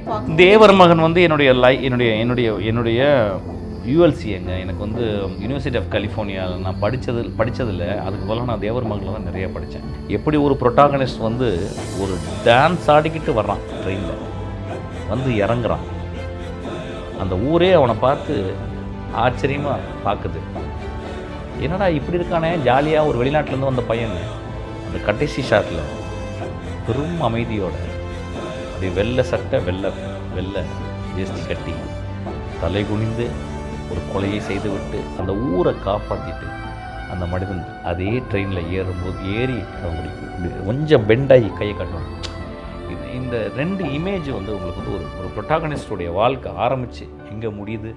பார்க்க தேவர் மகன் வந்து என்னுடைய என்னுடைய என்னுடைய என்னுடைய யூஎல்சி எனக்கு வந்து யூனிவர்சிட்டி ஆஃப் கலிஃபோர்னியாவில் நான் படித்ததில் அதுக்கு பதிலாக நான் தேவர் மகனில் தான் நிறைய படித்தேன். எப்படி ஒரு ப்ரொட்டாகனிஸ்ட் வந்து ஒரு டான்ஸ் ஆடிக்கிட்டு வர்றான், ட்ரெயினில் வந்து இறங்குறான், அந்த ஊரே அவனை பார்த்து ஆச்சரியமாக பார்க்குது. என்னடா இப்படி இருக்கானே ஜாலியாக ஒரு வெளிநாட்டிலேருந்து வந்த பையன். அந்த கடைசி ஷாட்டில் பெரும் அமைதியோட அப்படி வெள்ளை சட்டை வெள்ளை வேஷ்டி கட்டி தலை குனிந்து ஒரு கொலையை செய்துவிட்டு அந்த ஊரை காப்பாற்றிட்டு அந்த மனிதன் அதே ட்ரெயினில் ஏறி கொஞ்சம் பெண்டாகி கையை காட்டணும். இந்த 2 இமேஜ் வந்து உங்களுக்கு வந்து ஒரு ப்ரொட்டாகனிஸ்டுடைய வாழ்க்கை ஆரம்பித்து எங்கே முடியுது.